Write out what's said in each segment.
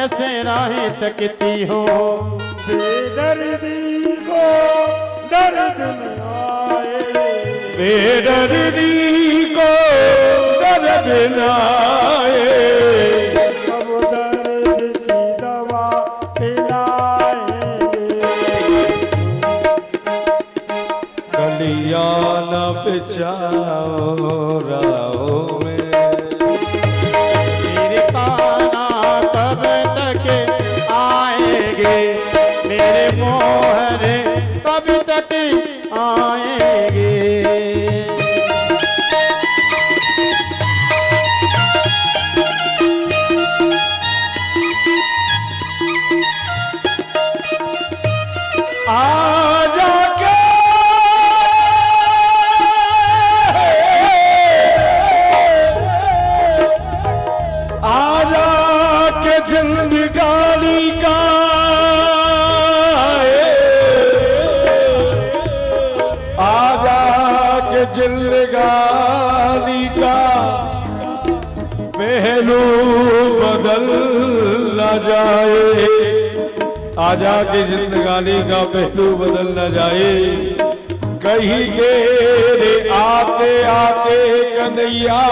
ऐसे राहें तकती हो। बेदर्दी को दर्द न आए, बेदर्दी को दर्द न आए, अब दर्द की दवा पिलाएंगे। कलियां न बिछाओ राहों में, मेरे कान्हा कब तक आएंगे, मेरे मोहरे कब तक आएंगे। आजा के आजा के जिंदगानी का आजा के जिंदगानी का पहलू बदल न जाए, आजा के जिंदगानी का पहलू बदल न जाए। कहीं मेरे आते आते कन्हैया,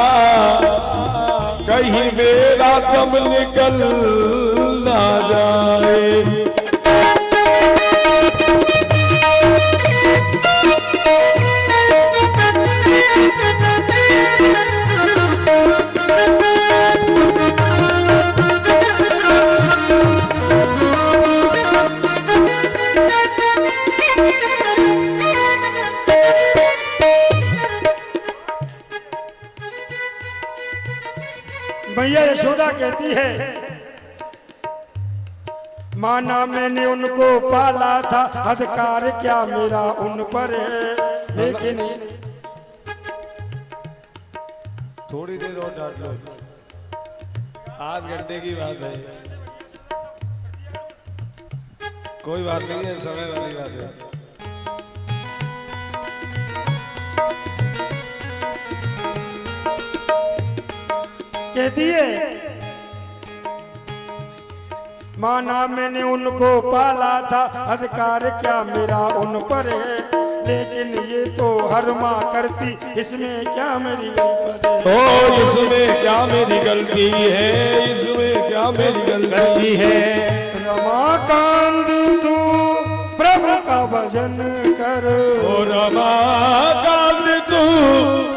कहीं मेरा दम निकल न जाए। मैया यशोदा कहती है, माना मैंने उनको पाला था, अधिकार क्या मेरा उन पर है। लेकिन थोड़ी देर और डांट लो, आध घंटे की बात है, कोई बात नहीं है, समय वाली बात है। कहती है, माना मैंने उनको पाला था, अधिकार क्या मेरा उन पर है। लेकिन ये तो हर माँ करती, इसमें क्या मेरी गलती है। ओ इसमें क्या मेरी गलती है, इसमें क्या मेरी गलती है। रमाकांत तू प्रभु का भजन कर, ओ रमाकांत तू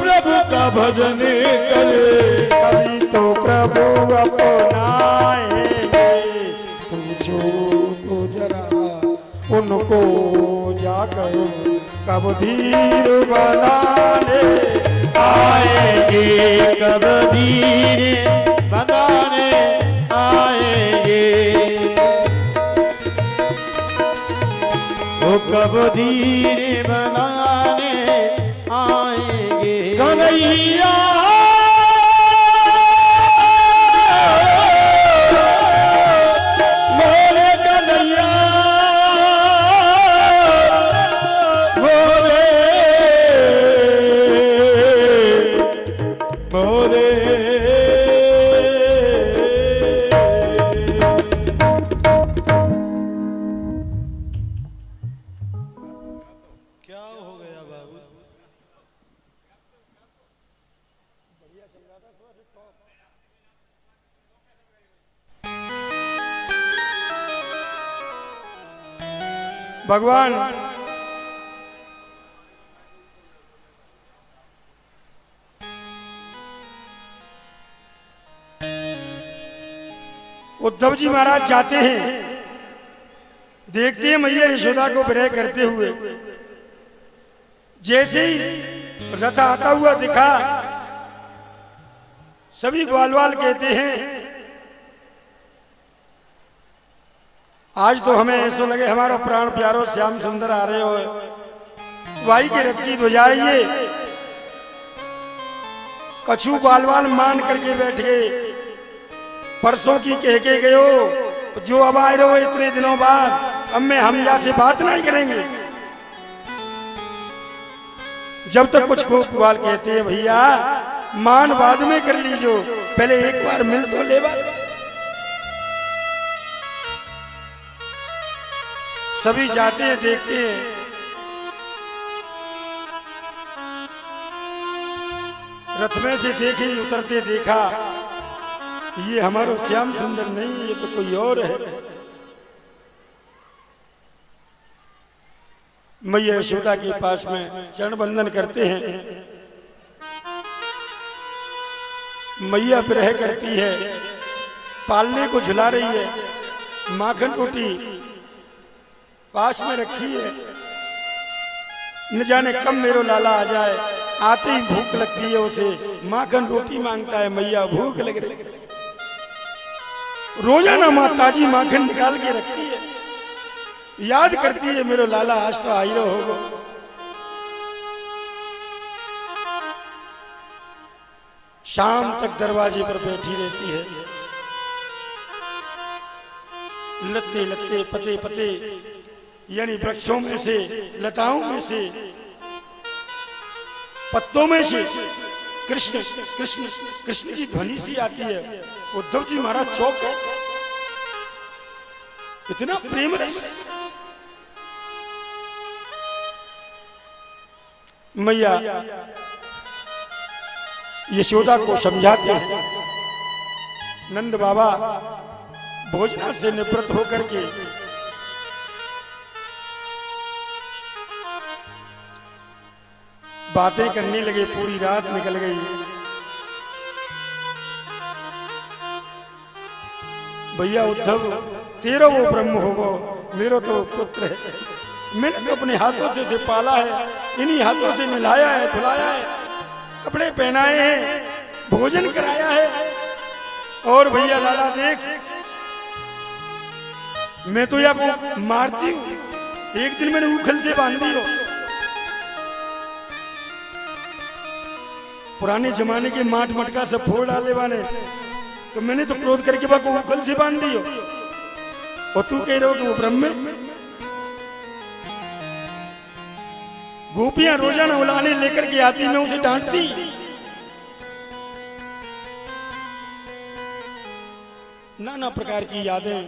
प्रभु का भजन कर, कभी तो प्रभु अपनाएंगे। पूछो तो जरा उनको जाकर, कब धीर बनाने आएंगे, कब धीर बनाने आएंगे, वो कब धीर बनाने आएंगे। कन्हैया मोरे कन्हैया मोरे मोरे क्या हो गया बाबू? भगवान उद्धव जी महाराज जाते हैं, देखते हैं मैया यशोदा को विरह करते हुए। जैसे ही रथ आता हुआ दिखा, सभी ग्वालवाल कहते हैं, आज तो हमें ऐसा लगे हमारा प्राण प्यारो श्याम सुंदर आ रहे हो। वाई के रथ की ध्वजा ये कछु ग्वालवाल मान करके बैठ गए। परसों की कह के गए हो, जो अब आए रहो इतने दिनों बाद, अब मैं हम यहाँ से बात नहीं करेंगे। जब तक कुछ ग्वाल कहते हैं, भैया मान बाद में कर लीजिए, पहले एक बार मिल तो ले बात। सभी जाते हैं, देखते हैं। रथ में से देखे, उतरते देखा, ये हमारा श्याम सुंदर नहीं, ये तो कोई और है। मैया यशोदा के पास में चरण बंदन करते हैं। मैया विरह करती है, पालने को झुला रही है, माखन रोटी पास में रखी है। न जाने कब मेरो लाला आ जाए, आते ही भूख लगती है उसे, माखन रोटी मांगता है। मैया भूख लग रही, रोजाना माँ ताजी माखन निकाल के रखती है, याद करती है मेरो लाला आज तो आई होगा। शाम तक दरवाजे पर बैठी रहती है, लत्ते लत्ते पते पते यानी वृक्षों में से, लताओं में से, पत्तों में से कृष्ण कृष्ण कृष्ण की ध्वनि सी आती है। उद्धव जी महाराज चौक है, इतना प्रेम रस। मैया यशोदा को समझाते हैं। नंद बाबा भोजना से निवृत्त होकर के बातें करने लगे, पूरी रात निकल गई। भैया उद्धव, तेरा वो ब्रह्म होगो, मेरा तो पुत्र है, मैंने तो अपने हाथों से उसे पाला है, इन्हीं हाथों से नहलाया है, धुलाया है, कपड़े पहनाए हैं, भोजन कराया है। और भैया लाला देख, मैं तो आपको मारती हूं, एक दिन मैंने उखल से बांधी हो। पुराने जमाने के माट मटका सब फोड़ डाले वाले, तो मैंने तो क्रोध करके बाको उखल से बांध दी हो, और तू कह रहे हो कि वो ब्रह्म। गोपियां रोजाना उलाने लेकर के आती, मैं उसे डांटती। नाना प्रकार की यादें।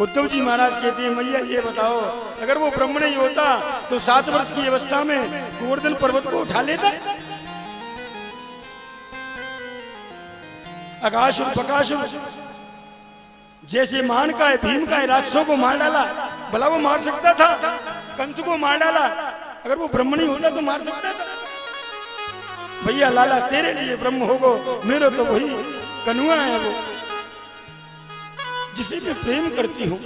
उद्धव जी महाराज कहते हैं, मैया ये बताओ, अगर वो ब्रह्म नहीं होता तो 7 वर्ष की अवस्था में गोवर्धन पर्वत को उठा लेता। आकाशुर बकासुर जैसे मान का है, भीम का है, राक्षसों को मार डाला, भला वो मार सकता था। कंस को मार डाला, अगर वो ब्रह्म नहीं होता तो मार सकता था। भैया लाला, तेरे लिए ब्रह्म होगो, मेरा तो वही कनुआ है, वो जिसे मैं प्रेम करती हूं।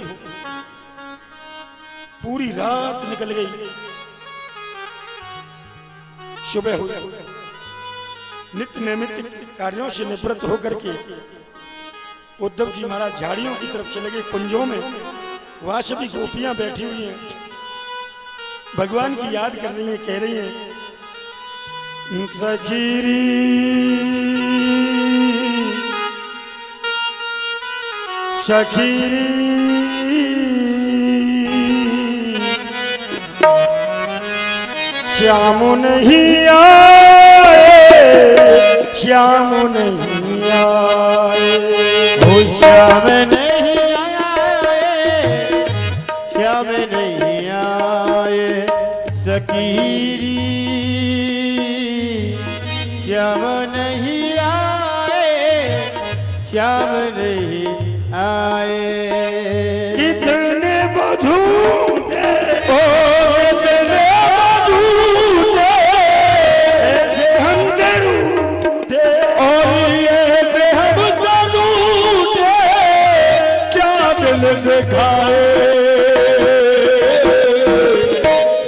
पूरी रात निकल गई, सुबह हुई। नित्य नैमित्तिक कार्यों से निवृत्त होकर के उद्धव जी महाराज झाड़ियों की तरफ चले गए, कुंजों में। वहां सभी गोपियां बैठी हुई हैं, भगवान की याद कर रही हैं, कह रही हैं, सखीरी सखीरी श्याम नहीं आए, श्याम नहीं आए, ओ श्याम नहीं आए, श्याम नहीं आए, सकीरी श्याम नहीं आए, श्याम नहीं आए। इतने बझूटे, ओ इतने बझूटे, ऐसे हम जरूटे, और ये से हम सलूटे, क्या दिल दिखाए,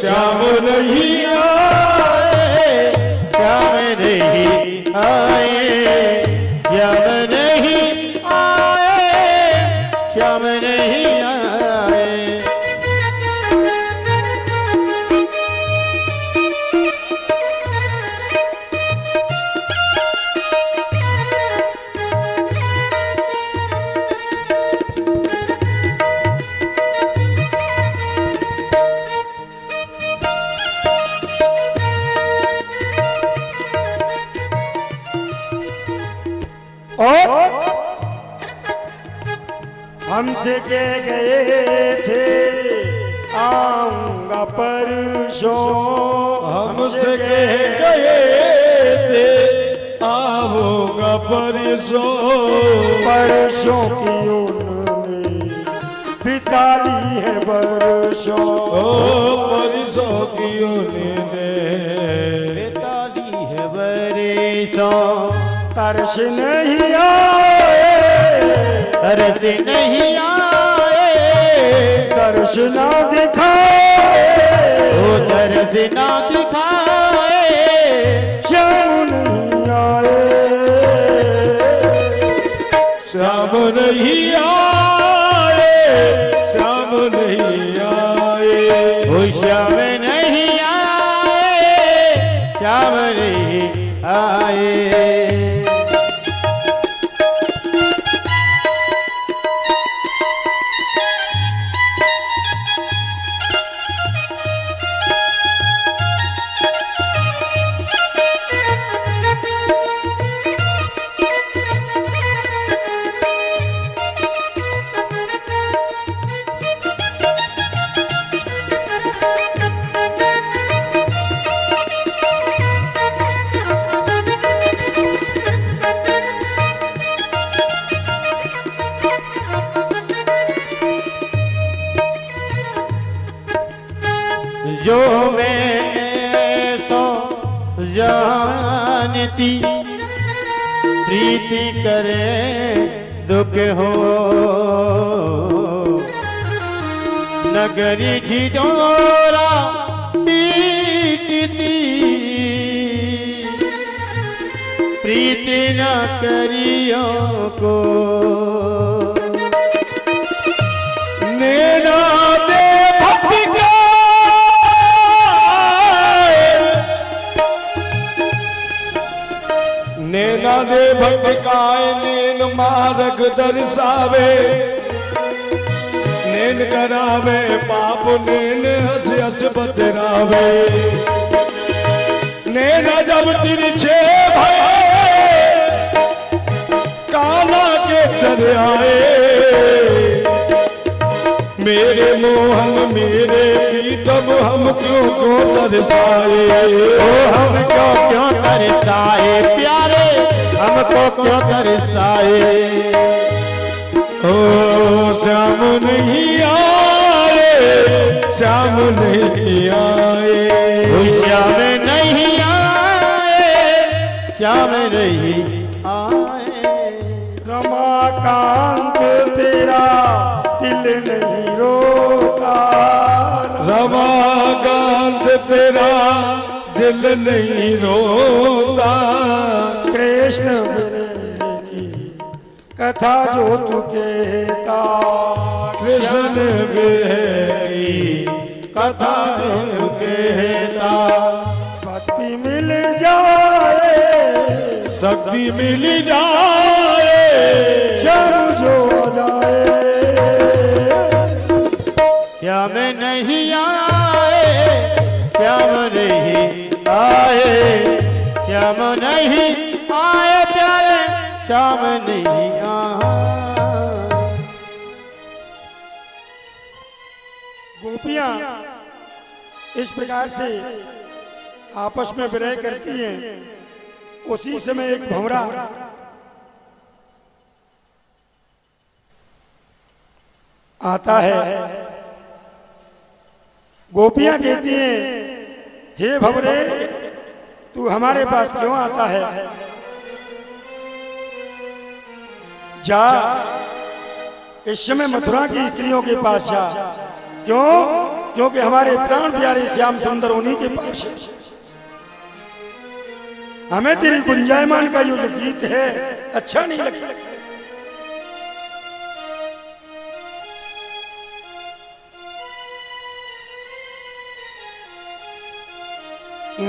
श्याम नहीं आए, श्याम नहीं आए, श्याम नहीं आए, श्याम नहीं आए। और हमसे कह गए थे आऊंगा परसों, हमसे कह गए थे आऊंगा परसों, परसों की उन्होंने बिता ली है बरसों, परसों की उन्होंने बेताली है बरसों, तरस नहीं आए, तरस नहीं आए, तरस ना दिखाए, वो तरस ना दिखाए, श्याम नहीं आए, श्याम नहीं आए, श्याम नहीं आए, वो श्याम नहीं आए, श्याम नहीं आए। जो मैं सो जानती प्रीति करे दुख हो, नगरी झिझोरा पीटती प्रीति न करियो को, नैना दे भटका नैना दे भटकाए, नैन मार्ग दर्शावे, नैन करावे पाप, नैन हंस हंस बतरावे, नैना जब तिरछे भये काला के दरियाए, मेरे मोहन मेरे प्रीतम हम क्यों को तरसाए, ओ हमको क्यों तरसाए प्यारे, हमको क्यों तरसाए, ओ श्याम नहीं आए, श्याम नहीं आए, ओ श्याम नहीं आए, श्याम नहीं आए। रमाकांत तेरा दिल नहीं रोता, रमाकांत तेरा दिल नहीं रोता, कृष्ण बिरह की कथा जो तू कहता, कृष्ण बिरह की कथा जो कहता, भक्ति मिल जाए, शक्ति मिल जाए, श्याम जो आ जाए, श्याम नहीं आए, श्याम नहीं आए, श्याम नहीं आए प्यारे, श्याम नहीं आए। गोपियां इस प्रकार से आपस में विरह करती हैं। उसी समय एक भंवरा आता है। गोपियां कहती हैं, हे भंवरे तू हमारे पास क्यों आता है, जा इस समय मथुरा की स्त्रियों के पास जा। क्यों? क्योंकि हमारे प्राण प्यारे श्याम सुंदर उन्हीं के पास है। हमें तेरी गुंजायमान का ये जो गीत है अच्छा नहीं लगता।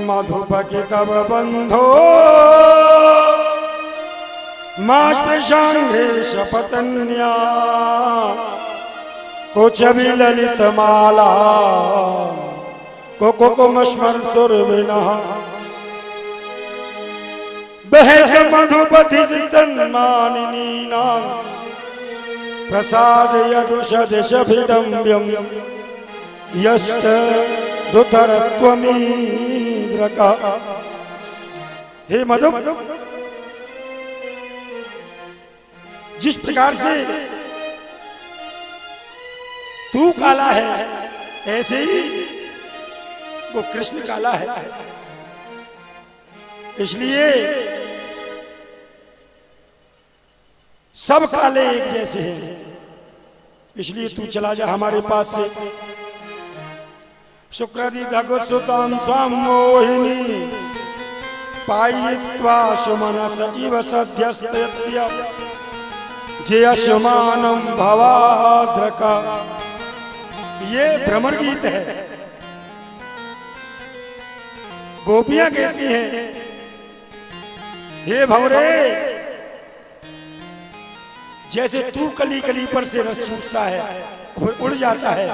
मधुपति तब बंधो मास्पृशांगे शपतन्या कुछ भी ललित माला कुकुमस्मर सुर बिना बहस मधुपति सन्मानिनी नाम प्रसाद यदुषदिशभिडम्ब्यम यस्त दुतरत्वमीद्रका। हे मधु, जिस प्रकार से तू काला है ऐसे ही वो कृष्ण काला है, इसलिए सब काले एक जैसे हैं। इसलिए तू चला जा हमारे पास से। शुक्रादि सुतां स्वाम मोहिनी पायित्वा सुमनस इव सध्यस्तयत्य जयशमानं भवाद्रका। ये भ्रमर गीत है। गोपियां कहती हैं, हे भंवरे, जैसे तू कली कली पर से रस चूसता है फिर उड़ जाता है,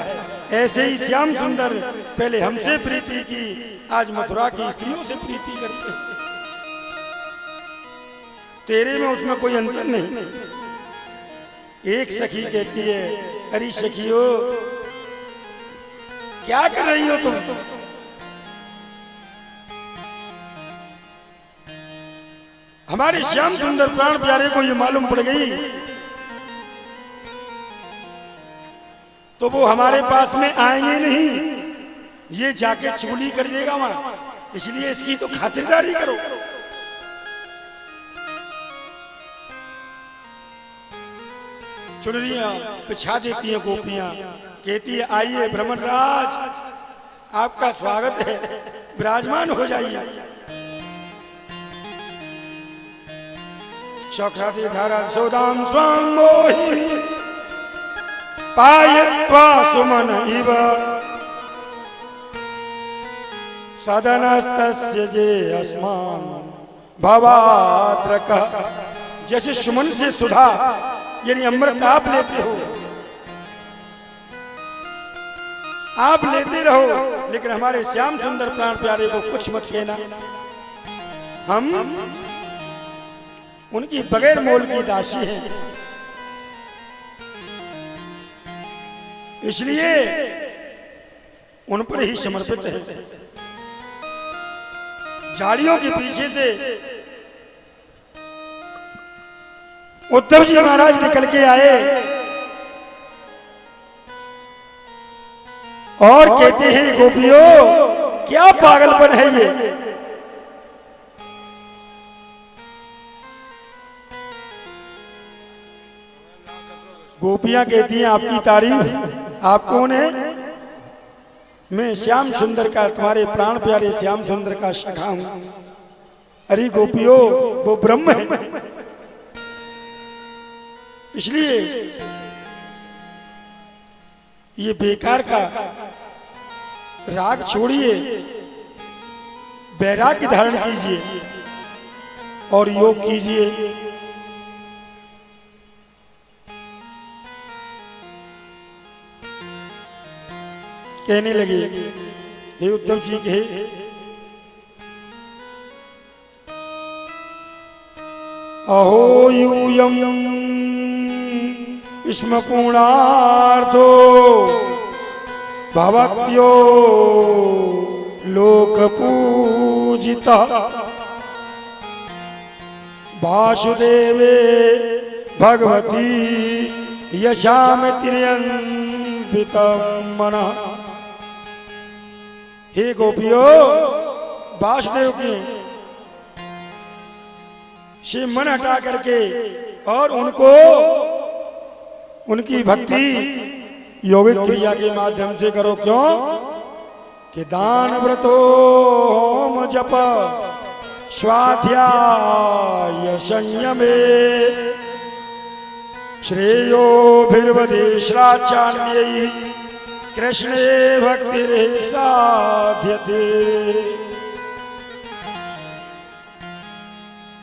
ऐसे ही श्याम सुंदर पहले हमसे प्रीति की, आज मथुरा की स्त्रियों से प्रीति करते हैं। तेरे में उसमें कोई अंतर नहीं। एक सखी कहती है, अरे सखियो क्या कर रही हो तुम? हमारे श्याम सुंदर प्राण प्यारे को ये मालूम पड़ गई तो वो हमारे पास में आएंगे नहीं, ये जाके चुगली कर देगा वहां, इसलिए इसकी तो खातिरदारी करो। चुनरियां पिछा देती हैं गोपियां, कहती है आइए भ्रमरराज, आपका स्वागत है, विराजमान हो जाइए। शौख्याति धारा सोदाम स्वाम मोहि पायित्वा सुमन इव सदनस्तस्य जे अस्मान भवाद्रका। जैसे सुमन से सुधा यानी अमृत आप लेते हो, आप लेते रहो, लेकिन हमारे श्याम सुंदर प्राण प्यारे को कुछ मत कहना। हम उनकी बगैर मोल की दासी हैं, इसलिए उन पर ही समर्पित है। झाड़ियों के पीछे से उद्धव जी महाराज निकल के आए और कहते हैं, गोपियों क्या पागलपन है ये? गोपियां कहती हैं आपकी तारीफ, आप कौन है? मैं श्याम सुंदर का, तुम्हारे प्राण प्यारे श्याम सुंदर का सखा हूं। अरे गोपियों, वो ब्रह्म है, इसलिए ये बेकार का राग छोड़िए, वैराग्य धारण कीजिए और योग कीजिए। कहने लगे, हे उद्धव जी, कहे अहो यूयम स्म पूर्णार्थो भवत्यो लोक पूजिता वासुदेवे भगवती यशाम तिर्यन्वितं मनः। हे गोपियों, वासुदेव की से मन हटा करके और उनको उनकी भक्ति योगिक क्रिया के माध्यम से करो। क्यों कि दान व्रतो होम जप स्वाध्याय संयमे श्रेयो भिर्वदेश्राचार्यै कृष्णे भक्तिः साध्यते।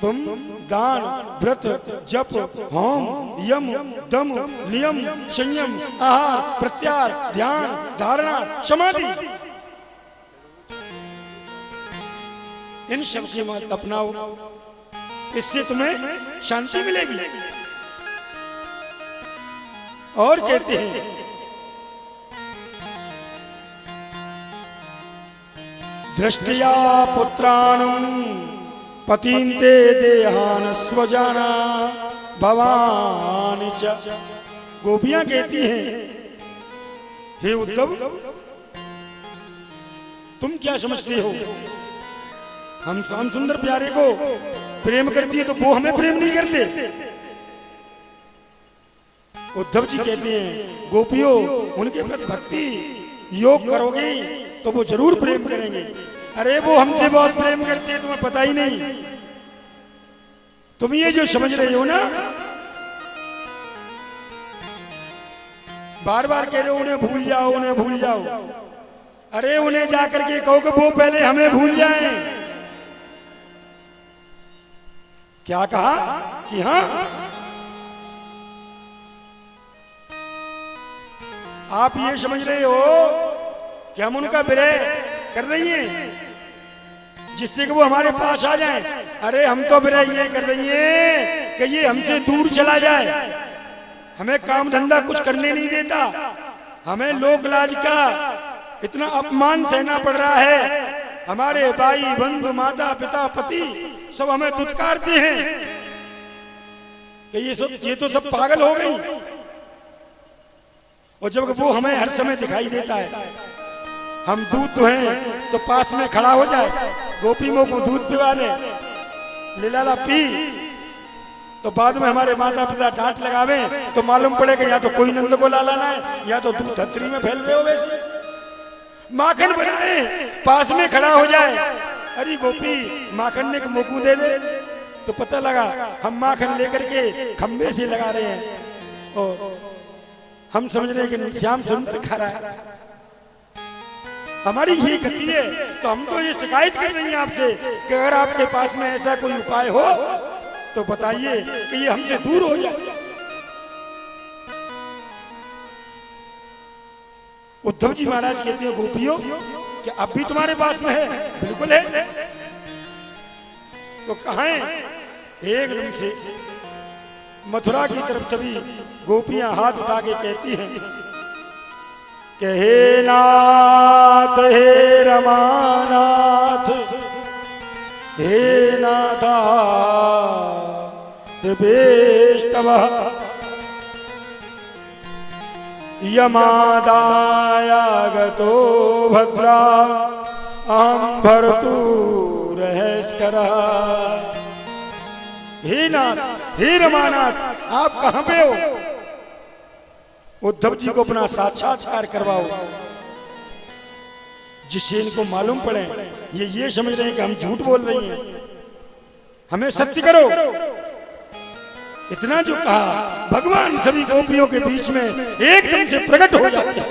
तुम दान व्रत जप होम यम दम नियम संयम आहार प्रत्याहार ध्यान धारणा समाधि, इन सब की मत अपनाओ, इससे तुम्हें शांति मिलेगी। और कहते हैं दृष्टिया पुत्राणं पतिंते देहान स्वजाना भवानी च। गोपियां कहती हैं हे उद्धव, तुम क्या समझते हो, हम श्याम सुंदर प्यारे को प्रेम करती है तो वो हमें प्रेम नहीं करते। उद्धव जी कहते हैं गोपियों, उनके प्रति भक्ति योग करोगे तो वो जरूर प्रेम करेंगे। अरे वो हमसे बहुत प्रेम करते हैं, तुम्हें पता ही नहीं। तुम ये जो समझ रहे हो ना, बार बार कह रहे हो उन्हें भूल जाओ, उन्हें भूल जाओ। अरे उन्हें जाकर के कहो कि वो पहले हमें भूल जाएं। क्या कहा कि हाँ, आप ये समझ रहे हो कि हम उनका विरह कर रही हैं जिससे कि वो हमारे पास आ जाएं। अरे हम तो विरह ये कर रही हैं कि ये हमसे दूर चला जाए, हमें काम धंधा कुछ करने नहीं देता, हमें लोक लाज का इतना अपमान सहना पड़ रहा है। हमारे भाई बंधु माता पिता पति सब हमें दुत्कारते हैं कि ये तो सब पागल हो गई। और जब वो हमें हर समय दिखाई देता है, हम दूध तो हैं तो पास में खड़ा हो जाए, गोपी मोह को दूध पिला ले लाला पी, तो बाद में हमारे माता पिता डांट लगावे तो मालूम पड़ेगा या तो कोई नंद को लालाना है या तो दूध धतरी में फैल रहे हो। वैसे माखन बनाए पास में खड़ा हो जाए, अरे गोपी माखन ने मोकू दे दे, तो पता लगा हम माखन लेकर के खंबे से लगा रहे हैं और हम समझ रहे हैं कि श्याम सुंदर खा रहा है। हमारी ये गति है, तो हम तो ये शिकायत कर रही हैं आपसे कि अगर आपके पास में ऐसा कोई उपाय हो तो बताइए कि ये हमसे दूर हो जाए। उद्धव जी महाराज कहते हैं गोपियों, क्या अब भी तुम्हारे पास में है? बिल्कुल है। तो कहाँ है? एकदम से मथुरा की तरफ सभी गोपियां हाथ उठा के कहती हैं कि हे नाथ, हे रमानाथ, हे नाथा देवेस्तवः यमादायागतो भद्रा अहं भर्तुर्हस्करः। हे नाथ, हे रमानाथ, आप कहां पे हो? उद्धव जी को अपना साक्षात्कार करवाओ, जिससे इनको मालूम पड़े ये समझ रहे हैं कि हम झूठ बोल रही हैं, हमें सत्य करो। इतना जो कहा, भगवान सभी गोपियों के बीच में एकदम से प्रकट हो जाते हैं।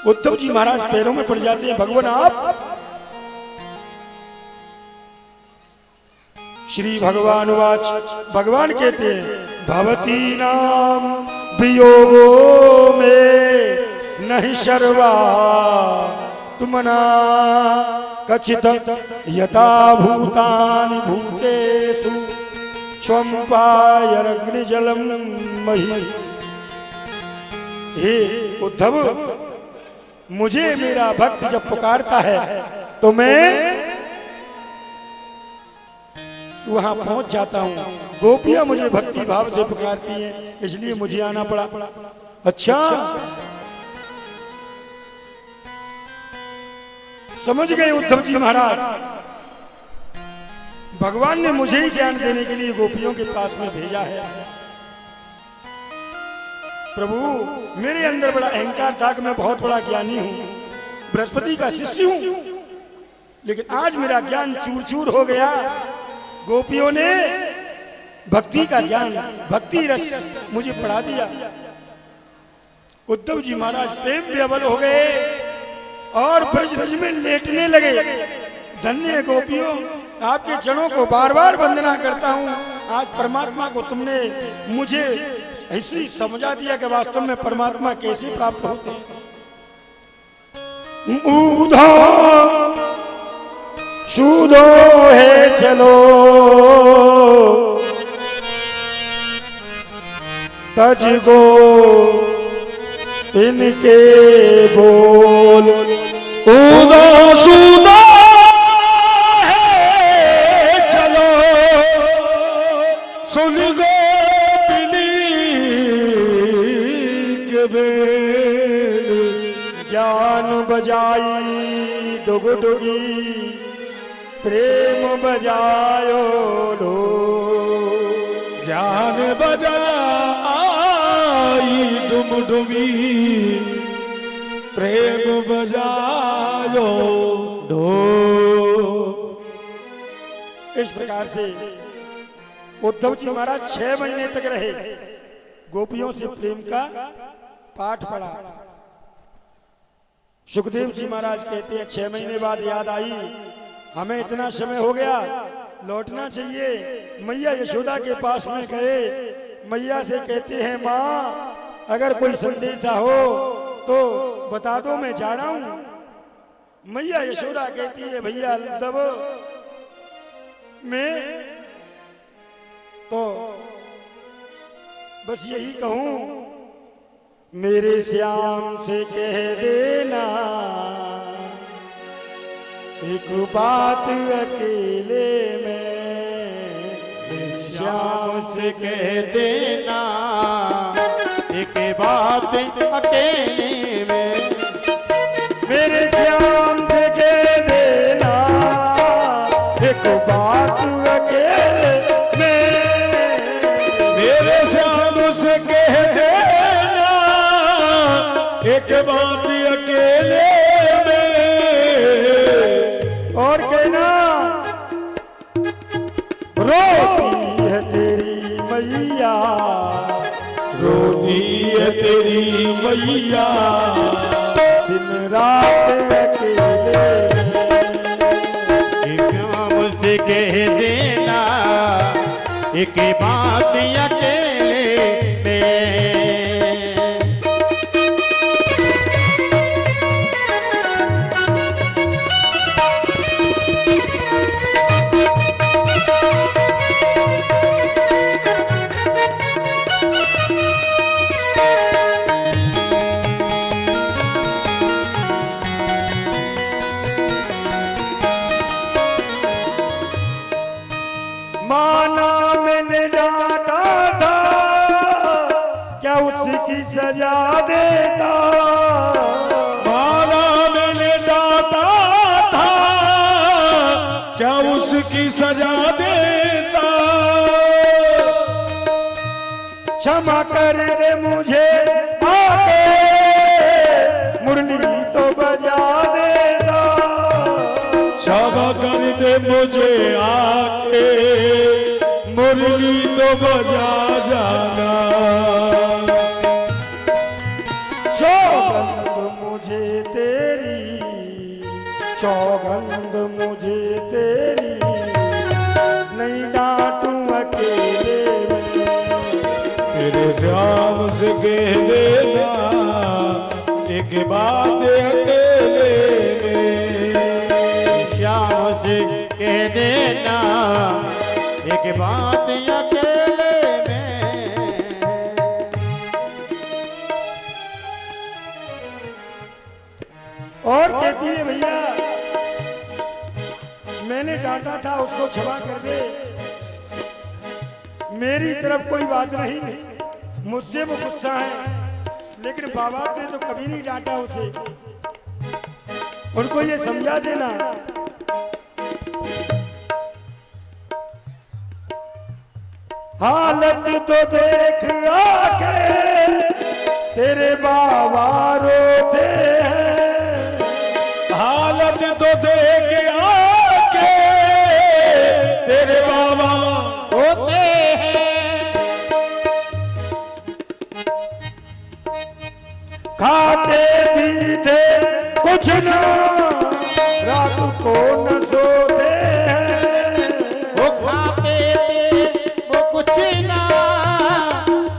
उद्धव जी महाराज पैरों में पड़ जाते हैं, भगवान आप। श्री भगवान वाच, भगवान कहते हैं भवती नाम वियोगो में नहीं शर्वा तुमना कचित यथा भूतानि भूतेषु स्वं पायरग्निजलम मही। हे उद्धव, मुझे मेरा भक्त जब पुकारता है तो मैं वहां पहुंच जाता हूं। गोपियां मुझे भक्ति भाव से पुकारती हैं, इसलिए मुझे आना पड़ा। अच्छा, समझ गए उद्धव जी महाराज, भगवान ने मुझे ही ज्ञान देने के लिए गोपियों के पास में भेजा है। प्रभु, मेरे अंदर बड़ा अहंकार था कि मैं बहुत बड़ा ज्ञानी हूं, बृहस्पति का शिष्य हूं, लेकिन आज मेरा ज्ञान चूर चूर हो गया। गोपियों ने भक्ति का ज्ञान, भक्ति रस मुझे पढ़ा दिया। उद्धव जी महाराज प्रेम विह्वल हो गए और ब्रज में लेटने लगे। धन्य गोपियों, आपके चरणों को बार बार वंदना करता हूँ। आज परमात्मा को तुमने मुझे ऐसे समझा दिया कि वास्तव में परमात्मा कैसे प्राप्त होते हैं। शूदो है चलो कज गो इनके बोल उदासूदा है चलो सुन गो के बेल ज्ञान बजाई डुगडुगी प्रेम बजायो ढो ज्ञान बजाई डुमडुमी प्रेम बजायो ढो। इस प्रकार से उद्धव जी महाराज 6 महीने तक रहे, गोपियों से प्रेम का पाठ पढ़ा। सुखदेव जी महाराज कहते हैं 6 महीने बाद याद आई हमें इतना समय हो गया, लौटना चाहिए। मैया यशोदा के पास में गए, मैया से कहते हैं माँ अगर कोई संदेशा हो तो बता दो, मैं जा रहा हूं। मैया यशोदा कहती है भैया उद्धव मैं तो बस यही कहूं, मेरे श्याम से कह देना एक बात अकेले में, मेरे श्याम से कह देना एक बात अकेले में, मेरे श्याम से कह देना एक बात अकेले में, मेरे श्याम से कह देना एक बात अकेले में, और कहना रोती है तेरी मैया, रोती है तेरी मैया दिन रात अकेले मुझसे कह देना एक बात अकेले में। माना मैंने डांटा था क्या उसकी सजा देता, माना मैंने डांटा था क्या उसकी सजा देता, क्षमा कर दे मुझे आके मुरली तो बजा देता, क्षमा कर दे मुझे आके मुरली तो बजा जाना, सौगंध मुझे तेरी, सौगंध मुझे तेरी नहीं डांटूं अकेले में, तेरे श्याम से कह देना एक बात अकेले में, श्याम से कह देना एक बात अकेले में। और कहती है भैया मैंने डांटा था उसको क्षमा कर दे, मेरी तरफ कोई बात नहीं, मुझसे वो गुस्सा है, लेकिन बाबा ने तो कभी नहीं डांटा उसे, उनको ये समझा देना हालत तो देख आके तेरे बाबा रोते हैं, हालत तो देख आके तेरे बाबा होते हैं खाते पीते कुछ ना रात को न सोते हैं, वो खाते थे वो कुछ ना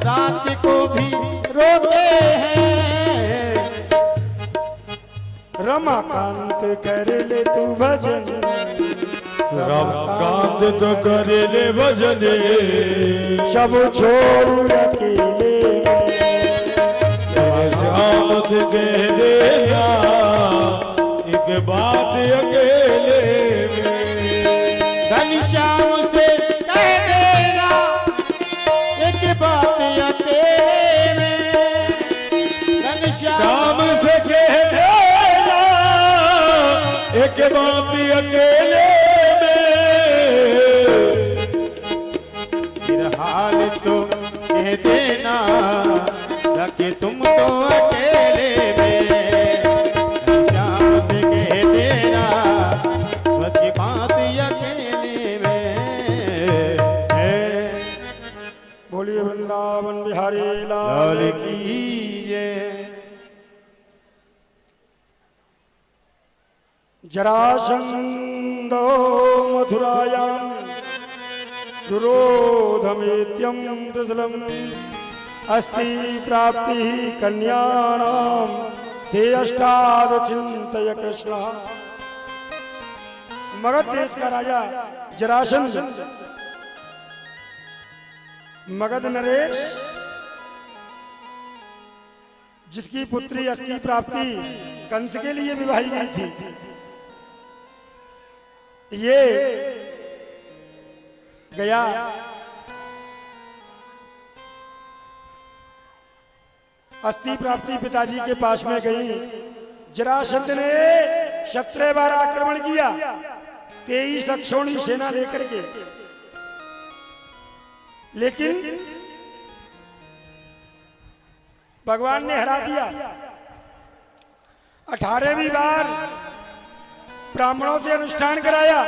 रात को भी रोते हैं। रमाकांत कर ले तू भजन, रमाकांत तो करे ले भजने, सब छोड़ अकेले श्याम से कह देना एक बात अकेले में। घनश्याम से कह देना एक बात अकेले में। श्याम से कह देना एक बात अकेले में। हाल तो कह देना रखे तुम तो अकेले में। श्याम से कह देना बची बात अकेले में है। बोलिए वृंदावन बिहारी लाल लाल की जय। जरासंधो मथुरायां दुरोधमेत्यं त्रिशलम् अस्ति प्राप्ति कन्यानां ते अष्टाद चिंतय कृष्ण। मगध देश का राजा जरासंध मगध नरेश जिसकी पुत्री अस्थि प्राप्ति कंस के लिए विवाही गई थी, ये गया अस्थि प्राप्ति पिताजी के पास में गई। जरासंध ने 17 बार आक्रमण किया 23 अक्षौणी सेना लेकर के, लेकिन भगवान ने हरा दिया। 18वीं बार ब्राह्मणों से अनुष्ठान कराया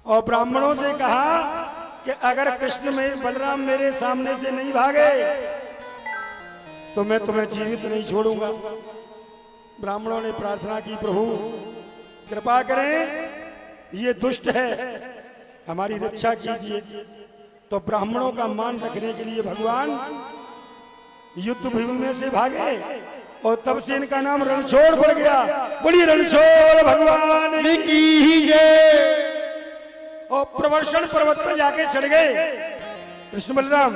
और ब्राह्मणों से कहा कि अगर कृष्ण में बलराम मेरे सामने से नहीं भागे तो मैं तुम्हें जीवित नहीं छोड़ूंगा। ब्राह्मणों ने प्रार्थना की, प्रभु कृपा करें, ये दुष्ट है, हमारी रक्षा कीजिए। तो ब्राह्मणों का मान रखने के लिए भगवान युद्ध भूमि में से भागे और तब से इनका नाम रणछोड़ पड़ गया। बड़ी रणछोड़ भगवान की जय। और प्रवर्षण पर्वत पर जाके चढ़ गए कृष्ण बलराम।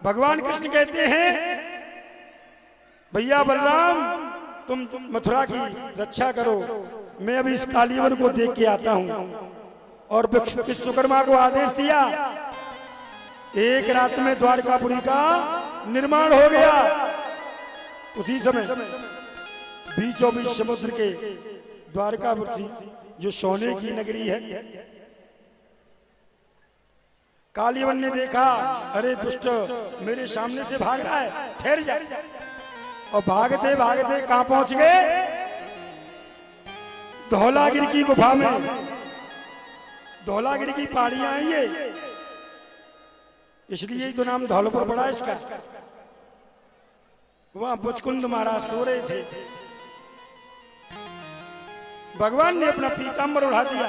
भगवान कृष्ण कहते हैं, भैया बलराम तुम मथुरा की रक्षा करो, मैं अभी इस कालीवन को देख के आता हूं। और विश्वकर्मा को आदेश दिया, एक रात में द्वारकापुरी का निर्माण हो गया। उसी समय बीचों बीच समुद्र के द्वारकापुरी जो सोने की नगरी है, कालीवन ने देखा, अरे दुष्ट मेरे सामने से भाग रहा है, ठहर जा। और भागते भागते कहां पहुंच गए? धौलागिरी की गुफा में। धौलागिरी की पहाड़ियां हैं ये, इसलिए तो नाम धौलपुर पड़ा इसका। वहां मुचकुंद महाराज सो रहे थे। भगवान ने अपना पीतांबर उड़ा दिया।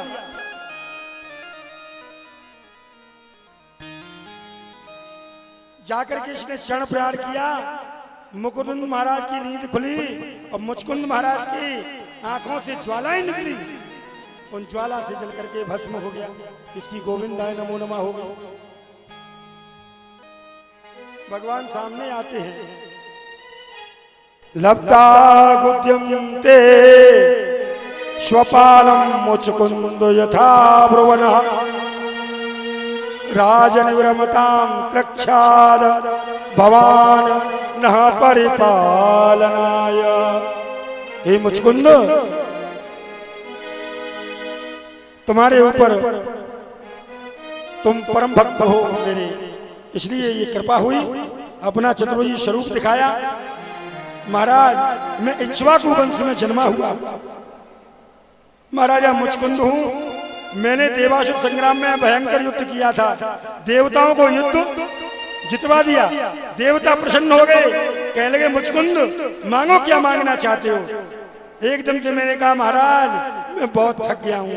जाकर के इसने क्षण प्रहार किया। मुकुंद महाराज की नींद खुली और मुचकुंद महाराज की आंखों से ज्वालाएं निकली। उन ज्वाला से जल करके भस्म हो गया। इसकी गोविंदाय नमो नमः हो गई। भगवान सामने आते हैं। लब्धा गुद्यन्ते स्वपालम मुचकुंद यथा ब्रुवनः राजन विरमताम प्रक्षाद भवान न परिपालनाय। हे मुचकुंद, तुम्हारे ऊपर तुम परम भक्त हो मेरे, इसलिए ये कृपा हुई, अपना चतुर्भुज स्वरूप दिखाया। महाराज मैं इक्ष्वाकु वंश में जन्मा हुआ महाराजा मुचकुंद हूं। मैंने देवासुर संग्राम में भयंकर युद्ध किया था, देवताओं को युद्ध जितवा दिया। देवता प्रसन्न हो गए, कहने लगे मुचकुंद मांगो, क्या मांगना चाहते हो? एकदम से मैंने कहा, महाराज मैं बहुत थक गया हूं,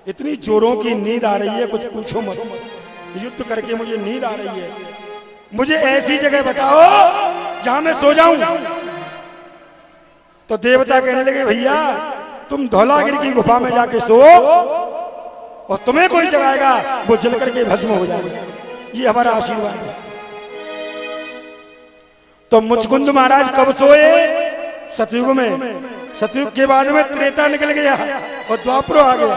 इतनी जोरों की नींद आ रही है, कुछ पूछो मत। युद्ध करके मुझे नींद आ रही है, मुझे ऐसी जगह बताओ जहां मैं सो जाऊं। तो देवता कहने लगे, भैया तुम धौलागिरी की गुफा में जाके सो और तुम्हें कोई जगाएगा वो जल करके भस्म हो जाएगा। ये हमारा आशीर्वाद है। तो मुचकुंद महाराज कब सोए? सतयुग में। सतयुग के बाद में त्रेता निकल गया और द्वापर आ गया,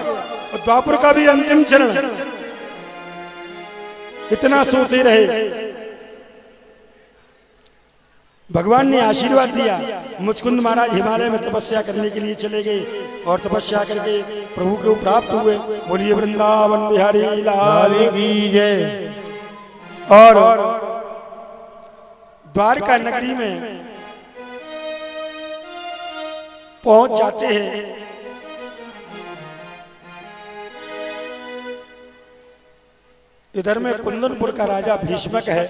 और द्वापर का भी अंतिम चरण। इतना सोते रहे। भगवान ने आशीर्वाद दिया। मुचकुंद महाराज हिमालय में तपस्या करने के लिए चले गए और तपस्या करके प्रभु को प्राप्त हुए। बोलिए वृंदावन बिहारी लाल की जय। और द्वारका नगरी में पहुंच जाते हैं। इधर में कुंदनपुर का राजा भीष्मक है।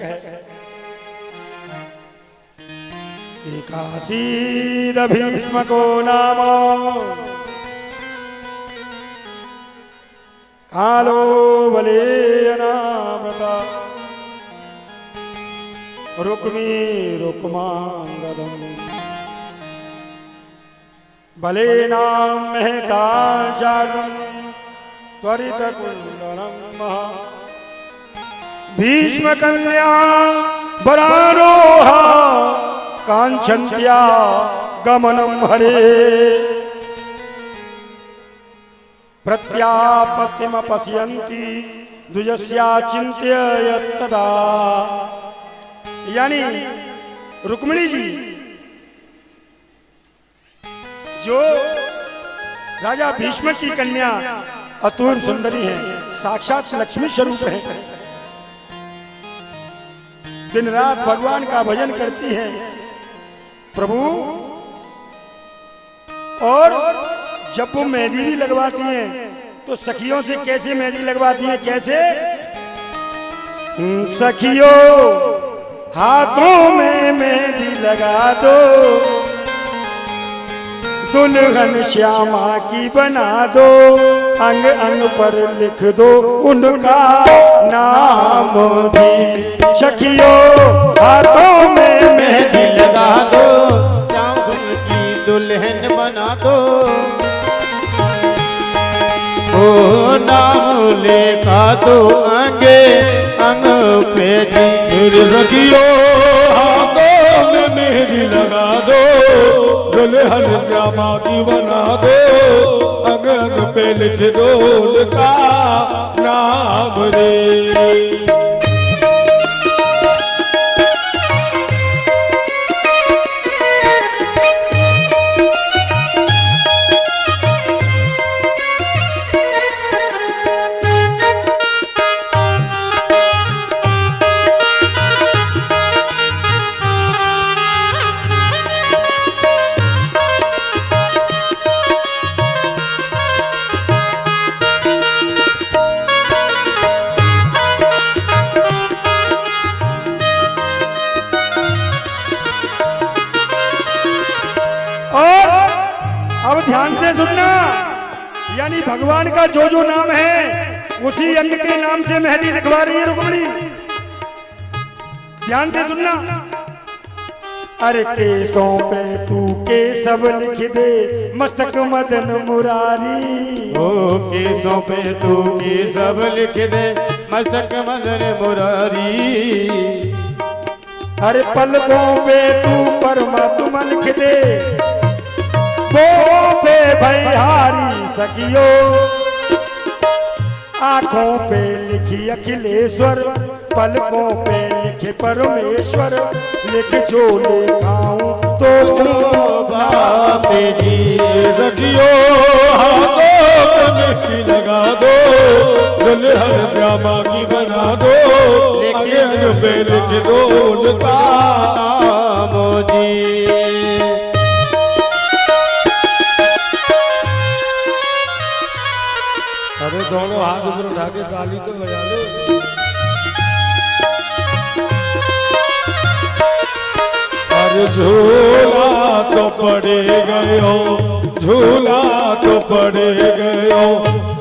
एकासीद भीष्मको नाम कालो बले अनामृता रुक्मी रुक्मांगदम बले नाम महता जागम त्वरित कुंडलम भीष्म कन्या बरारोहा कांचन्त्या गमनम हरे प्रत्यापत्तिम पश्यन्ति द्विजस्या चिंत्य यत्तदा। यानी रुक्मिणी जी जो राजा भीष्म की कन्या अतुल सुंदरी है, साक्षात लक्ष्मी स्वरूप है, दिन रात भगवान का भजन करती है प्रभु। और जब वो मेहंदी भी लगवाती हैं तो सखियों से कैसे मेहंदी लगवाती हैं? कैसे? सखियों हाथों में मेहंदी लगा दो, दुल्हन श्यामा की बना दो, अंग अंग पर लिख दो उनका नाम जी। सखियों हाथों में मेहंदी लगा दो, श्याम की दुल्हन बना दो, ओ नाम लेखा दो अंगे अंग पे जी। सखियों हाथों में मेहंदी लगा दो, दुल्हन श्यामा की बना दो, अंग अंग पे लिख दो उनका नाम रे। अब ध्यान से सुनना, यानी भगवान का जो जो नाम है उसी अंग के नाम से मेहंदी लिखवा रही है रुक्मिणी। ध्यान से सुनना। अरे केसों पे तू केशव लिख दे, मस्तक मदन मुरारी। ओ केसों पे तू केशव लिख दे, मस्तक मदन मुरारी। अरे पलकों पे तू परमात्मा लिख दे, वो पे भैहारी सखियो। आंखों पे लिखी अखिलेश्वर, पलकों पे लिखे परमेश्वर। लिख जो लिखाऊं तो बापे जी। सखियो हाथों में मेहंदी लगा दो, दुल्हन श्यामा की बना दो, अंग अंग पे लिख दो उनका नाम जी। अरे दोनों हाथ ऊपर उठा के ताली तो बजा लो। अरे झूला तो पड़े गए हो, झूला तो पड़े गए हो,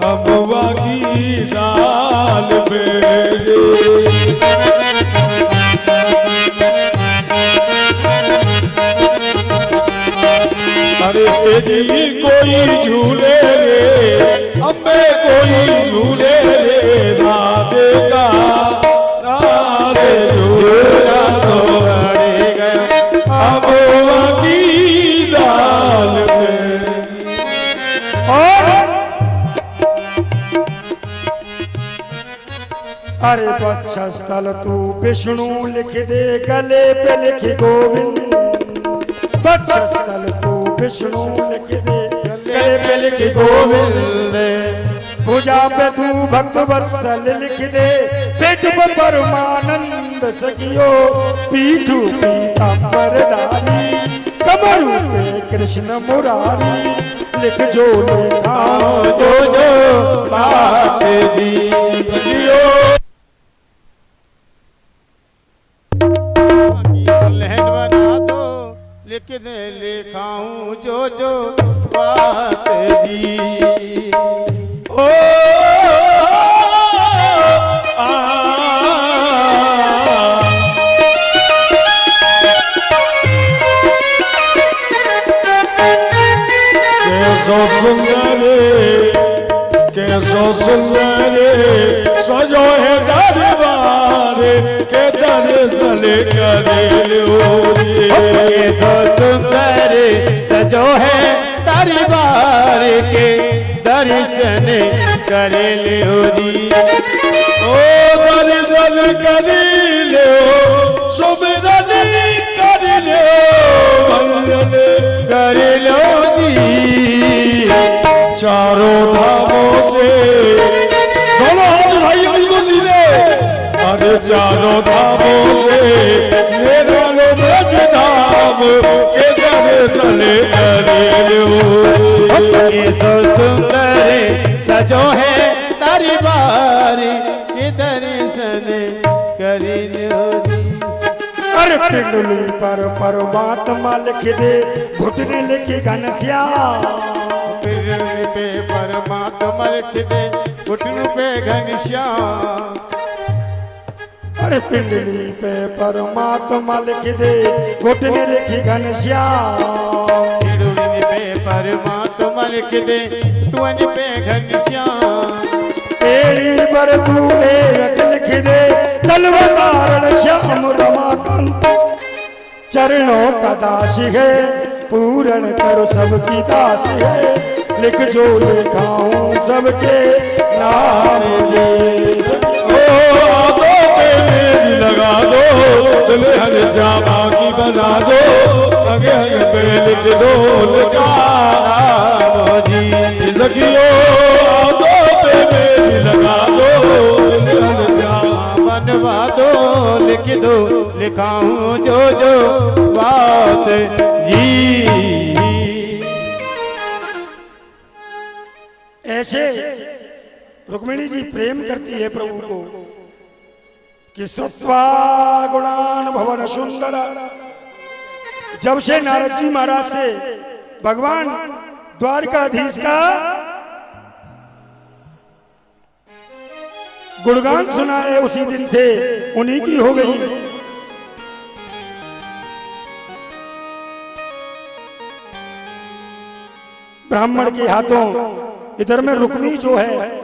अमवा की डाल मेरे। अरे जी कोई झूले रे, अम्बे कोई झूले रे, राधे का राधे झूला तो पड़े गए अरे वक्षस्थल तू विष्णु लिख दे, गले पे लिख गोविंद। वक्षस्थल तू विष्णु लिख दे, गले पे लिख गोविंद। भुजा पे तू भक्त वत्सल लिख दे, पेट पर परमानंद सखियो, पीठू पीतांबरधारी, कमरू पे कृष्ण मुरारी। लिख जो लिखा जो जो बात दी सखियो, दुल्हन बना दो, लिख दे लिखाऊं जो जो बात दी। ओ कैसो सुंदर सजो है दरबार के दर्शन करे लोरी। कैसो सुंदर सजो है दरबार के दर्शन करे लोरी। ओ दर्शन करे लो, सुमिरन करे लो, वंदन करे लो जी। चारों धामों से दोनों हाथ उठाइए बिल्कुल सीधे। अरे चारों धामों से मेरा लो ब्रज धाम के दर्शन करे लो। कैसो सुंदर सजो है दरबार के दर्शन करे लो जी। अरे पिंडली पर परमात्मा लिख दे, घुटने लिखी घनश्याम। पे परमात्मा लिख दे, घुटनों पे घनश्याम। अरे पिंडली पे परमात्मा लिख दे, घुटने लिखी घनश्याम। पे परमात्मा लिख दे, घुटनों पे घनश्याम। एड़ी पर तू एक लिख दे, तलवार श्याम रमाकांत। चरणों का दास है, पूर्ण करो सबकी दास है। लिख जो लिखाऊं सबके नाम जी। ओ दो पे मेरी लगा दो, दुल्हन श्यामा की बना दो, आगे आगे पे लिख दो लिखा राम जी। सखियो दो पे मेरी लगा दो, दुल्हन श्यामा बनवा दो, लिख दो लिखाऊं जो जो बात जी। ऐसे रुक्मिणी जी प्रेम करती है प्रभु को कि सत्वा गुणान भवन सुंदर। जब से नारद जी महाराज से भगवान द्वारकाधीश का गुणगान सुना है, उसी दिन से उन्हीं की हो गई। ब्राह्मण के हाथों इधर में रुक्मी जो है,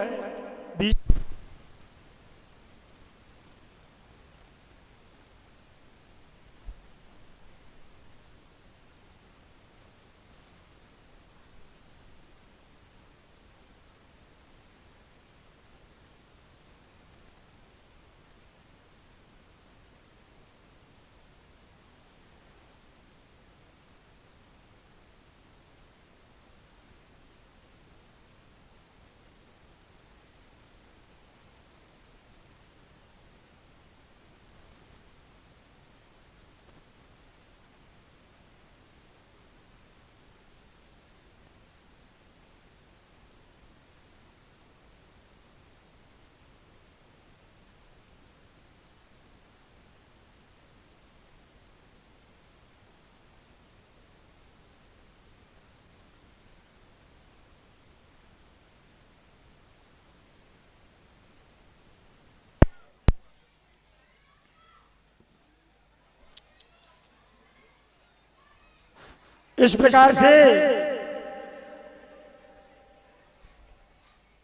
इस प्रकार से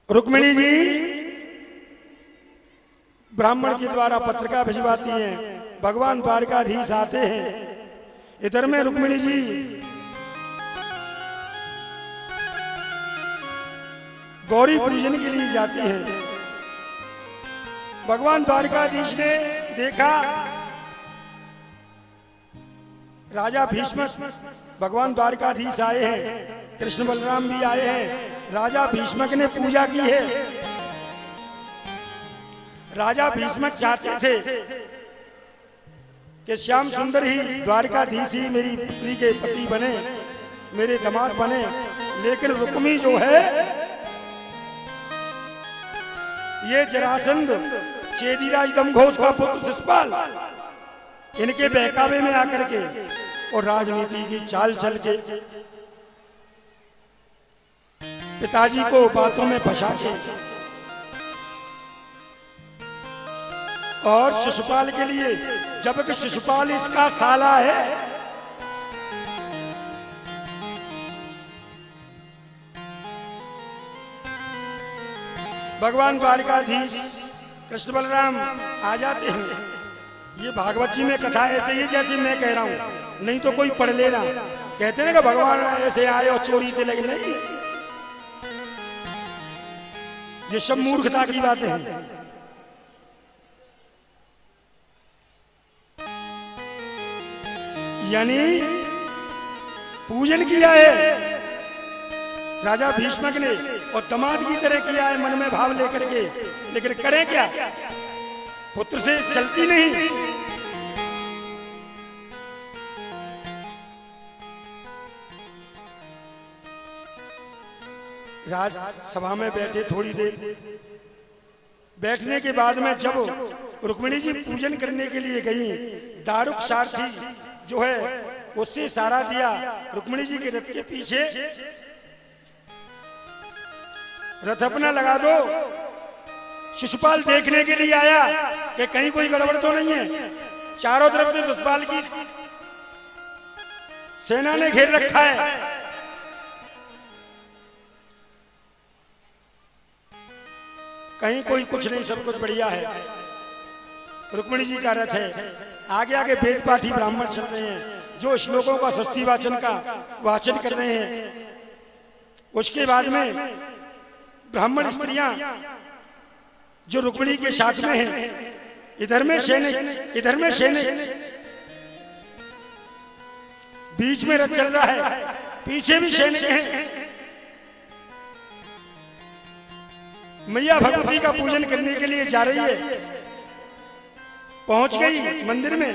रुक्मिणी जी ब्राह्मण के द्वारा पत्रिका भिजवाती हैं। भगवान द्वारकाधीश आते हैं। इधर में रुक्मिणी जी गौरी पूजन के लिए जाती है। भगवान द्वारकाधीश ने देखा राजा भीष्म भगवान द्वारकाधीश आए हैं, कृष्ण बलराम भी आए हैं। राजा भीष्मक ने पूजा की है। राजा भीष्मक चाहते थे कि श्याम सुंदर ही द्वारकाधीश ही मेरी पुत्री के पति बने, मेरे दामाद बने। लेकिन रुक्मी जो है ये जरासंध चेदीराज दमघोष का पुत्र शिशुपाल, इनके बहकावे में आकर के और राजनीति की चाल चल के पिताजी को बातों में फंसा के और शिशुपाल के लिए, जबकि शिशुपाल इसका साला है, भगवान द्वारकाधीश कृष्ण बलराम आ जाते हैं। ये भागवत जी में कथा ऐसे ही जैसे मैं कह रहा हूं, नहीं तो कोई पढ़ लेना। कहते हैं ना कि भगवान ऐसे आए और चोरी थे, लेकिन नहीं, ये सब मूर्खता की बातें हैं। यानी पूजन किया है राजा भीष्मक ने और दामाद की तरह किया है, मन में भाव लेकर के। लेकिन करें क्या, पुत्र से चलती नहीं। राज सभा में बैठे थोड़ी देर, बैठने के बाद में जब रुक्मिणी जी पूजन करने के लिए गई, दारुक सारथी जो है उससे इशारा दिया रुक्मिणी जी के रथ के पीछे रथ अपना लगा दो। शिशुपाल देखने के लिए आया कि कहीं कोई गड़बड़ तो नहीं है। चारों तरफ से शिशुपाल की सेना ने घेर रखा है। कहीं कोई कुछ नहीं, सब कुछ बढ़िया है। रुक्मिणी जी का रथ है, आगे आगे वेद पाठी ब्राह्मण चल रहे हैं जो श्लोकों का षष्ठी वाचन का वाचन कर रहे हैं। उसके बाद में ब्राह्मण स्त्रियां जो रुक्मिणी के साथ में हैं, इधर में सैनिक, इधर में सैनिक, बीच में रथ चल रहा है, पीछे भी सैनिक हैं। मैया भगवती का पूजन करने के लिए जा रही है। पहुंच गई मंदिर में,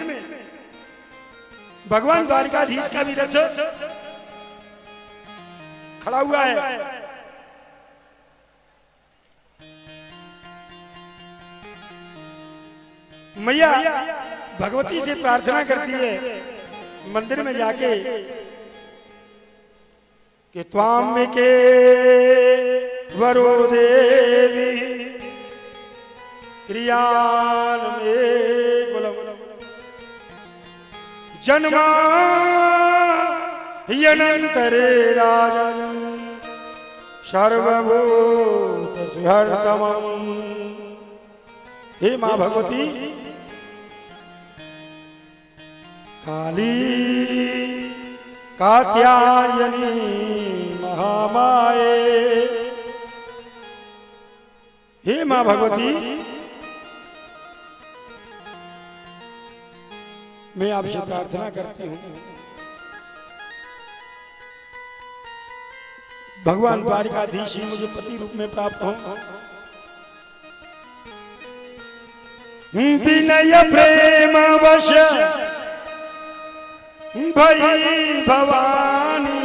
भगवान द्वारकाधीश का भी रथ खड़ा हुआ है। मैया भगवती से प्रार्थना करती है मंदिर में जाके कि त्वाम के वरो देवी क्रियान में कुलम जन्मा यनंतरे राजन सर्वभूत सुहृतमं। हे मां भगवती, काली कात्यायनी महामाये, हे मां भगवती, मैं आपसे प्रार्थना करती हूं भगवान द्वारकाधीश ही मुझे पति रूप में प्राप्त हो। विनय प्रेम वश भई भवानी,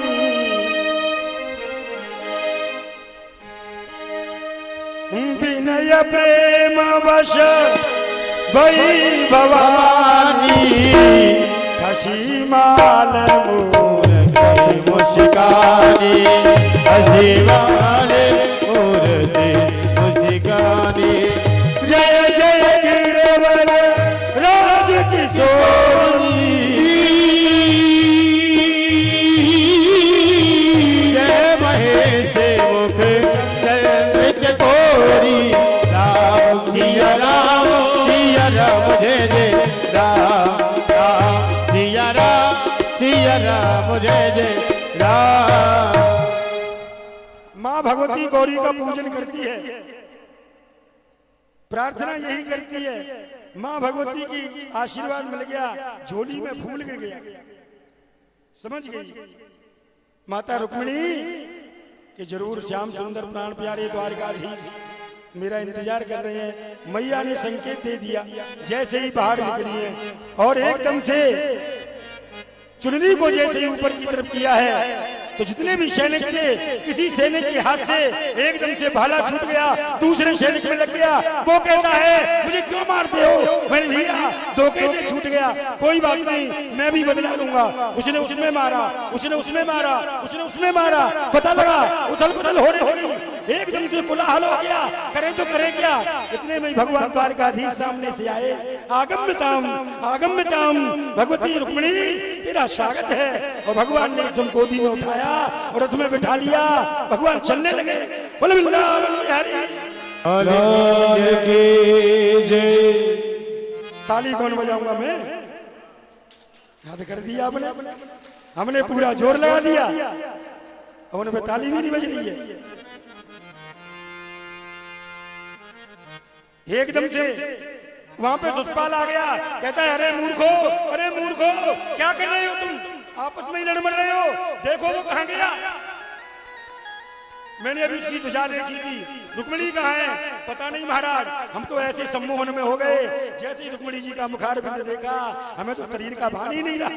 विनय प्रेम वश भई भवानी, हसी माल मोर कभी मुस्कानी, हसी वाले मूर्ति मुस्कानी। जय जय गिरवर राज किशोरी, जय महेश मुख चंद्र कोरी, राम सिया राम सिया राम जय जय राम, राम सिया राम जय जय राम। मां भगवती गौरी का पूजन करती है। प्रार्थना यही करती है, माँ भगवती की आशीर्वाद मिल गया, झोली में फूल गिर गया। समझ गई माता रुक्मिणी कि जरूर श्याम सुंदर प्राण प्यारे द्वारकाधीश मेरा इंतजार कर रहे हैं। मैया ने संकेत दे दिया, जैसे ही बाहर निकली है और एकदम से चुनरी को जैसे ही ऊपर की तरफ किया है तो जितने भी सैनिक थे, किसी सैनिक के हाथ से एकदम से भाला छूट गया, दूसरे सैनिक में लग गया। वो कहता है मुझे क्यों मारते हो? मैंने लिया, धोखे से छूट गया, कोई बात नहीं, मैं भी बदला लूंगा। उसने उसमें मारा, उसने उसमें मारा, उसने उसमें मारा, पता लगा उथल पुथल हो रही, एकदम से कोलाहल हो गया। करें तो करें क्या? इतने में भगवान द्वारकाधीश सामने से आए। आगम्यताम आगम्यताम, भगवती रुक्मिणी तेरा स्वागत है। और भगवान ने एकदम गोदी में उठाया और रथ में बिठा लिया। भगवान चलने लगे। बोले वृंदावन बिहारी लाल की जय। ताली कौन बजाऊंगा मैं? याद कर दिया आपने, हमने पूरा जोर लगा दिया, और उन पे ताली भी नहीं बज रही है। एकदम से वहां पे सुषपाल आ गया, कहता है अरे मूर्खो, अरे मूर्खो, क्या कर रहे हो तुम? आपस में ही लड़ मर रहे हो, देखो वो कहां गया। मैंने अभी उसकी ध्वजा देखी थी, रुक्मिणी कहाँ है? पता नहीं महाराज, हम तो ऐसे सम्मोहन में हो गए, जैसे ही रुक्मिणी जी का मुखारबिंद देखा हमें तो शरीर का भान ही नहीं रहा।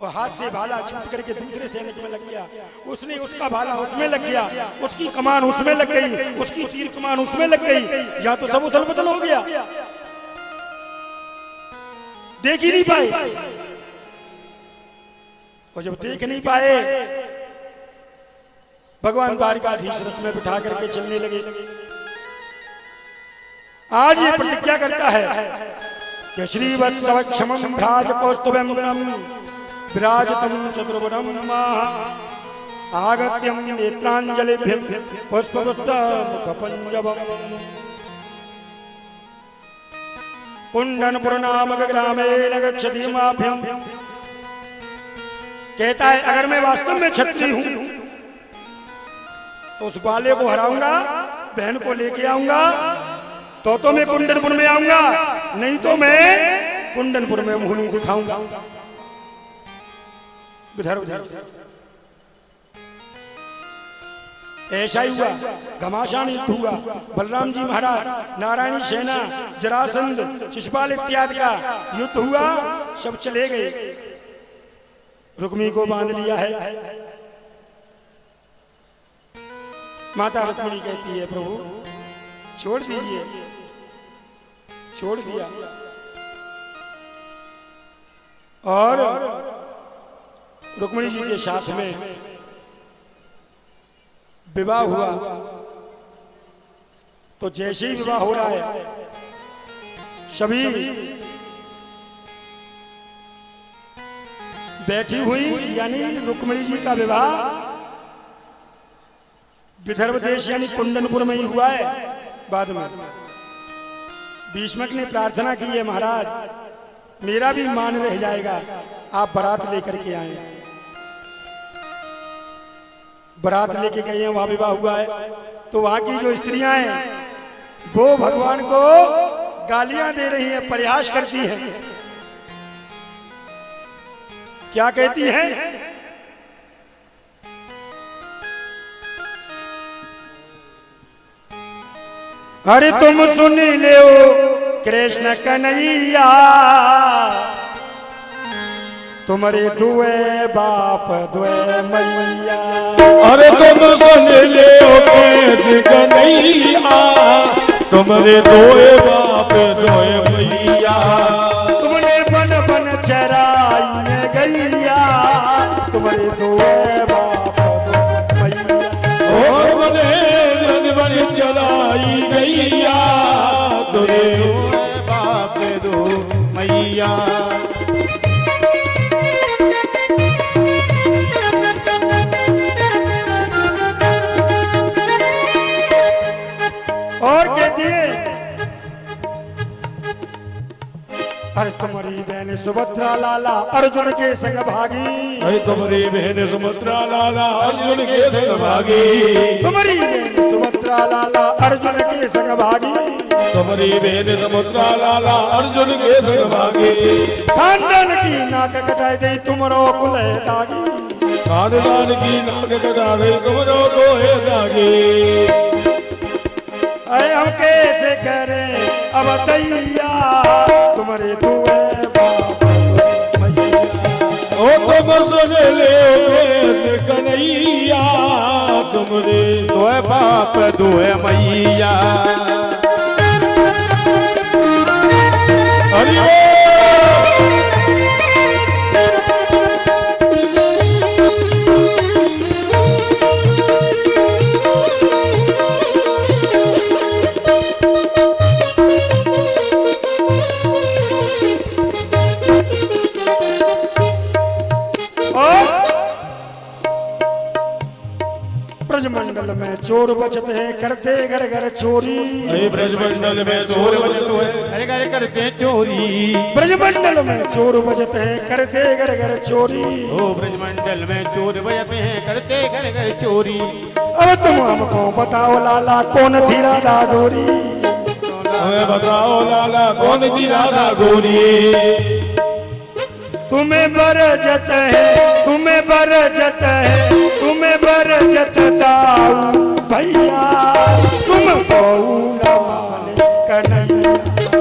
और हाथ से भाला छूट करके दूसरे सैनिक में लग गया, उसने उसका भाला उसमें लग गया, उसकी कमान उसमें लग गई, उसकी तीर कमान उसमें लग गई। या तो सब उथल पुथल हो गया, देख ही नहीं पाए। और जब देख नहीं पाए, भगवान द्वारकाधीश रथ में बिठा करके चलने लगे। आज ये प्रतिज्ञा करता है कि श्रीवत्सवक्षमं भ्राज कौस्तुभं विराजतं चतुर्भुजं आगत्यं नेत्राञ्जलिभ्यं पुष्पपुष्पमुखपञ्जवम् कुंडनपुरनामक ग्रामेण गच्छति माभ्यं। कहता है अगर मैं वास्तव में क्षत्रिय हूं तो उस ग्वाले को हराऊंगा, बहन को लेके आऊंगा, तो मैं कुंडनपुर में आऊंगा, नहीं तो मैं कुंडनपुर में मुंह नहीं दिखाऊंगा। ऐसा ही हुआ, घमासान युद्ध हुआ। बलराम जी महाराज, नारायणी सेना, जरासंध, शिशुपाल इत्यादि का युद्ध हुआ, सब चले गए। रुक्मी को बांध लिया है। माता रुक्मिणी कहती है प्रभु छोड़ दीजिए, छोड़ दिया। और रुक्मिणी जी के साथ में विवाह हुआ। तो जैसे ही विवाह हो रहा है, सभी बैठी हुई, यानी रुक्मिणी जी का विवाह विदर्भ देश यानी कुंडनपुर में ही हुआ है। बाद में भीष्मक ने प्रार्थना की है, महाराज मेरा भी मान रह जाएगा, आप बारात लेकर के आए। बारात लेके गए हैं, वहां विवाह हुआ है। तो वहां की जो स्त्रियां हैं वो भगवान को गालियां दे रही हैं, प्रयास करती हैं। क्या कहती हैं? अरे तुम सुन ले कृष्ण कन्हैया, तुम्हारे दुए बाप दुए मैया। अरे तुम सुन ले कृष्ण कन्हैया, तुम्हारे दुए बाप दुए मैया। तुमने बन बन चराई गैया, तुम्हारे दुए बाप दुए मैया। और बने बन बन चलाई गैया, तुरे बाप दो मैया। और कहती है अरे तुम्हारी बहन सुभद्रा लाला अर्जुन के संग भागी। अरे तुम्हारी बहन सुभद्रा लाला अर्जुन के संग भागी। तुम्हारी बहन सुभद्रा समुद्रा लाला अर्जुन के संग भागी। तुम्हारी बहन समुद्रा लाला अर्जुन के संग भागी। खानदान की नाक कटाई दे तुमरो कुल है दागी। खानदान की नाक कटा दे तुमरो को है दागी। अरे हम कैसे करें अब दैया तुम्हारे दुए बाप मैया। ओ तुम सुन ले कन्हैया तुमरे दुए बाप दुए मैया। हरि ब्रजमंडल में चोर बचते हैं करते घर घर चोरी। ब्रजमंडल में चोर बचते हैं अरे घर करते चोरी। ब्रजमंडल में चोर बचते हैं करते घर घर चोरी। ओ ब्रजमंडल में चोर बजते हैं करते घर घर चोरी। अब तुम हमको बताओ लाला कौन थी राधा गोरी। हमें बताओ लाला कौन थी राधा गोरी। तुम्हें बरजत है तुम्हें बरजत है तुम्हें बरजत दाऊ भैया तुम बहुरा माने कन्हैया।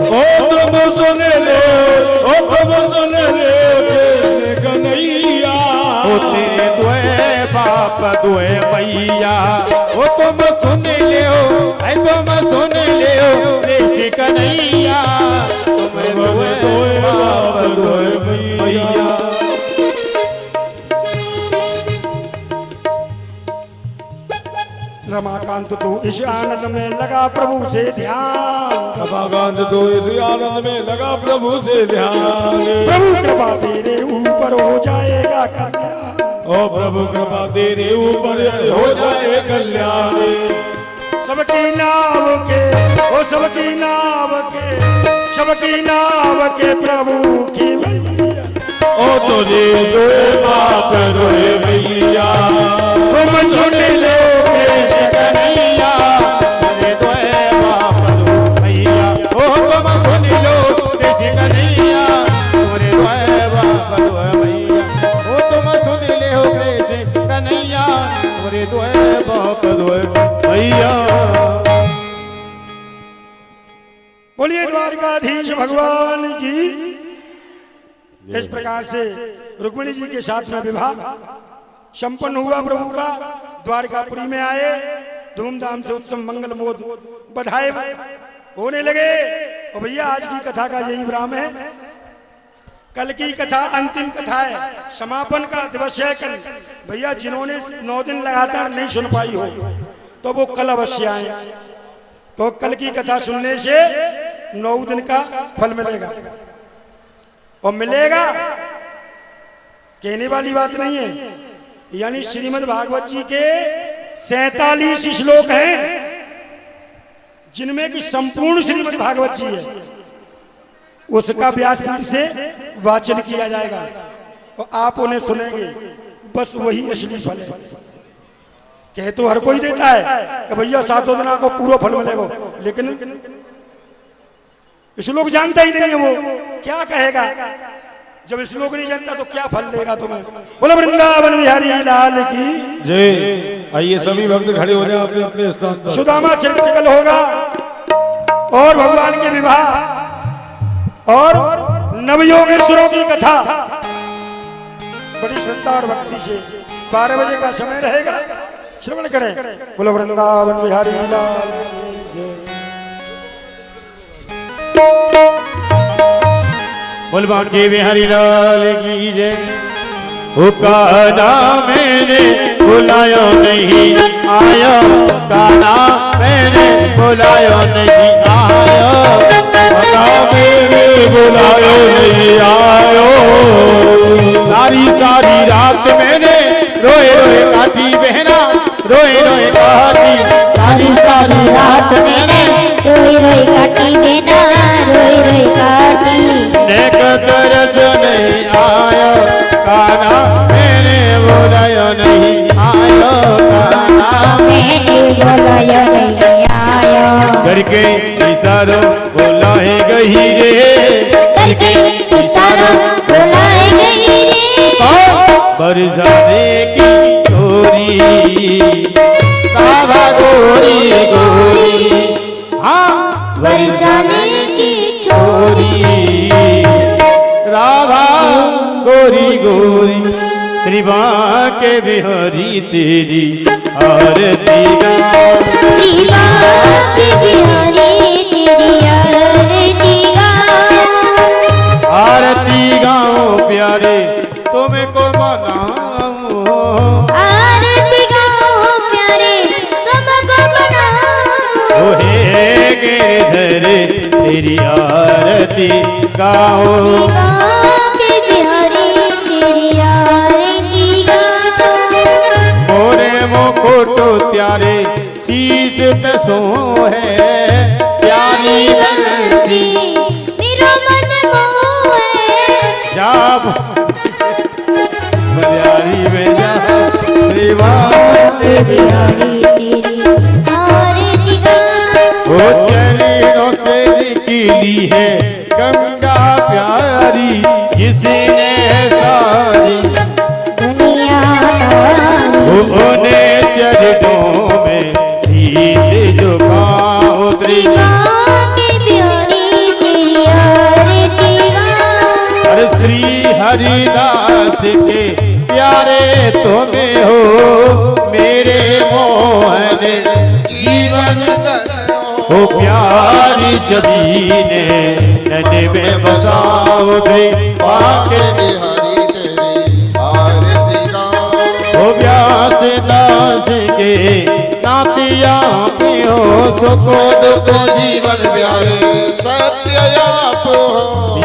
ओ तुम सुन ले ओ तुम सुन ले कन्हैया। ओ तेरे दुए बाप दुए मैया। ओ तुम सुन ले ऐ तुम सुन ले कृष्ण कन्हैया। तुम दुए बाप दुए मैया। रमाकांत तो इस आनंद में लगा प्रभु से ध्यान। रमाकांत तो इस आनंद में लगा प्रभु से ध्यान। प्रभु कृपा तेरे ऊपर हो जाएगा कल्याण। ओ प्रभु कृपा तेरे ऊपर हो जाए कल्याण। सबकी नाव के ओ सबकी नाव के सबकी नाव के प्रभु की मैया। ओ तुझे दुए बाप दुए मैया। तुम सुन ले कृष्ण कन्हैया। तुम दुए बाप दुए मैया। ओ तुम सुन लो कृष्ण कन्हैया। तुम दुए बाप दुए मैया। ओ तुम सुन ले कृष्ण कन्हैया। तुम दुए बाप दुए मैया। बोलिए द्वारकाधीश भगवान की। इस प्रकार से रुक्मिणी जी के साथ में विवाह संपन्न हुआ प्रभु का। द्वारकापुरी में आए धूमधाम से उत्सव मंगल मोद बधाई होने लगे। और भैया आज की कथा का यही विराम है। कल की कथा अंतिम कथा है। समापन का दिवस है कल। भैया जिन्होंने 9 दिन लगातार नहीं सुन पाई हो तो वो कल अवश्य आए। तो कल की कथा सुनने से 9 दिन का फल मिलेगा। और मिलेगा कहने वाली बात नहीं है। यानी श्रीमद् भागवत जी के 47 श्लोक हैं जिनमें कि संपूर्ण श्रीमद् भागवत जी है। उसका व्यासपीठ से वाचन किया जाएगा और आप उन्हें सुनेंगे। बस वही असली फल है। कह तो हर कोई देता है कि भैया 7 दिना को पूरा फल मिलेगा, लेकिन श्लोक जानता ही नहीं है। वो क्या कहेगा जब श्लोक नहीं जानता तो क्या फल देगा तुम्हें। बोलो वृंदावन बिहारी लाल की जय। आइए सभी भक्त खड़े हो जाए अपने अपने स्थान पर। सुदामा चरित्र कल होगा और भगवान के विवाह और नवयोगेश्वरों की कथा बड़ी श्रद्धा और भक्ति से 12 बजे का समय रहेगा। श्रवण करें। बोलो वृंदावन बिहारी लाल बोलबान के बिहारी लाल की जय। काना मैंने बुलाया नहीं आया। काना मैंने बुलाया नहीं आया। काना मैंने बुलाया नहीं आयो। सारी सारी रात मैंने रोए रोए काटी बहना। रोए रोए काटी सारी सारी रात मैंने रोई रोई काटी बेटा रोई रोई काटी। नेक दर्द नहीं आया। काना मैंने बुलाया नहीं आया। काना मैंने बोलाया नहीं करके इशारों बुलाए गई रे, करके इशारा बुलाए गई रे, बरसाने की गोरी, राधा गोरी गोरी, हाँ बरसाने की गोरी, राधा गोरी गोरी, त्रिभा के बिहारी तेरी आरती गाऊं, त्रिभा के बिहारी तेरी आरती गाऊं, आरती गाऊं प्यारे तुमको मनाऊं, आरती गाऊं प्यारे तुमको मनाऊं, ओ हे गिरधर तेरी आरती गाऊं, त्रिभा के बिहारी तेरी आरती गाऊं, मोरे मुकुट त्यारे शीश पे सोहे, प्यारी बंसी मेरा मन मोहे, जाब बलियारी में जा त्रिभा के बिहारी, तेरी आरती गाऊं, ओ चरणों से निकली है गंगा प्यारी, जिसने सारी दुनिया तारी, उन्हें चरणों में शीश झुकाओ, त्रिभा के बिहारी तेरी आरती गाऊं, हर श्री हरिदास के प्यारे तुम्हें हो, मेरे मोहन जीवन ओ प्यारी जबीने नद में बसाओ, त्रिभा के बिहारी तेरी आरती गाऊं, ओ व्यास दास के नातिया में हो, सुखो दुख जीवन प्यारे सत्य आप हो,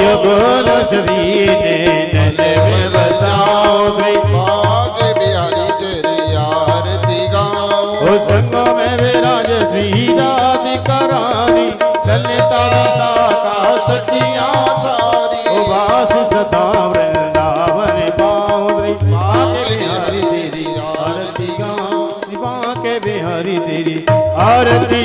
युगल जबीने नद में बसाओ, भाग्य बिहारी तेरी आरती गाऊं, ओ संग में विराज श्री राधिका रानी, ललिता विशाखा सचिया सारी ओ वास सदा वृंदावन पाऊं, भाग्य बिहारी तेरी आरती गाऊं, त्रिभा के बिहारी तेरी आरती